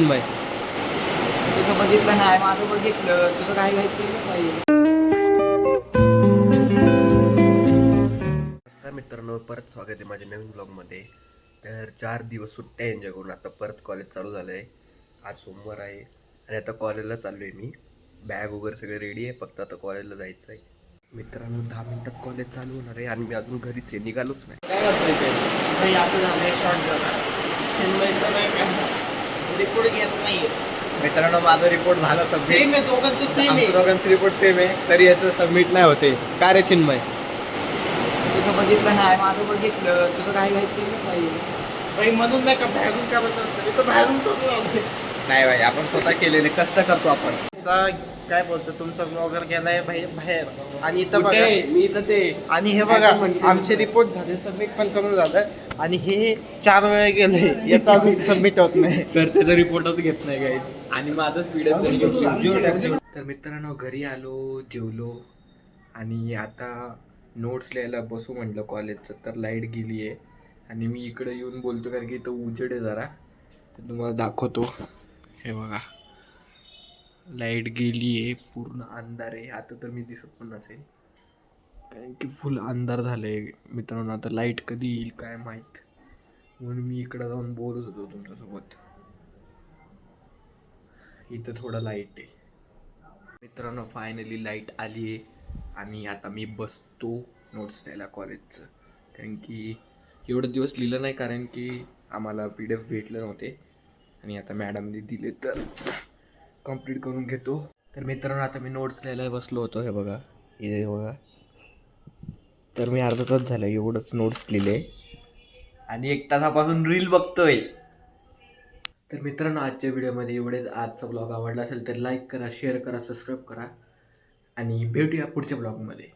Bye तुझं बघितलं नाही, माझं बघितलं, तुझं काय घ्यायचं नाही. नमस्कार मित्रांनो, परत स्वागत आहे माझ्या नवीन ब्लॉगमध्ये. तर 4 दिवस सुट्ट्या एन्जॉय करून आता परत कॉलेज चालू झालं आहे. आज सोमवार आहे आणि आता कॉलेजला चाललो आहे मी. बॅग वगैरे सगळं रेडी आहे, फक्त आता कॉलेजला जायचं आहे. मित्रांनो 10 मिनिटात कॉलेज चालू होणार आहे आणि मी अजून घरीच आहे, निघालोच नाही. काय करतोय ते? नाही आता झालंय शॉर्ट झाला चिन्मयचं नाही का रिपोर्ट घेत नाहीये. मित्रांनो माझा रिपोर्ट झाला सबमिट. सेम आहे दोघांचं सेम आहे. आमच्या दोघांचा रिपोर्ट सेम आहे, तरी याचं सबमिट नाही होते. काय रे चिन्मय? तुझं बघितलं नाही, माझं बघितलं, तुझं काय घ्यायचं नाही. भाई म्हणून नाही का बाहेरून करायचं असतं, इथं बाहेरून करून आलोय. नाही भाई, आपण स्वतः केलेले कष्ट करतो आपण. काय बोलतो तुमचा ब्लॉगर गेलाय भाई बाहेर आणि इथं बघा कुठे? मी इथंच आहे. आणि हे बघा आमचे रिपोर्ट झाले सबमिट पण करून झालं आणि हे 4 वेळा गेले याचा अजून सबमिट होत नाही. सर त्याचा रिपोर्टच घेत नाही गाईज. आणि माझंच पीडीएफ. तर मित्रांनो घरी आलो, जेवलो आणि आता नोट्स लिहायला बसू म्हटलं कॉलेजचं. तर लाईट गेली आहे आणि मी इकडे येऊन बोलतो कारण की इथं उजेड आहे जरा. तर तुम्हाला दाखवतो, हे बघा लाईट गेली आहे, पूर्ण अंधार आहे. आता तर मी दिसत पण नसेल कारण की फुल अंधार झाले मित्रांनो. आता लाईट कधी येईल काय माहीत, म्हणून मी इकडं जाऊन बोलत होतो तुमच्यासोबत. इथं थोडं लाईट आहे मित्रांनो. फायनली लाईट आली आहे आणि आता मी बसतो नोट्स द्यायला कॉलेजचं. कारण की एवढं दिवस लिहिलं नाही कारण की आम्हाला PDF भेटले नव्हते आणि आता मॅडमने दिले तर कंप्लीट करून घेतो. तर मित्रांनो आता मी नोट्स लिहायला बसलो होतो. हे बघा इथे बघा. तर मी अर्धा तास झालं एवढंच नोट्स लिहिले आणि 1 तासापासून रील बघतोय. तर मित्रांनो आजच्या व्हिडिओमध्ये एवढेच. आजचा ब्लॉग आवडला असेल तर लाईक करा, शेअर करा, सबस्क्राईब करा आणि भेटूया पुढच्या ब्लॉगमध्ये.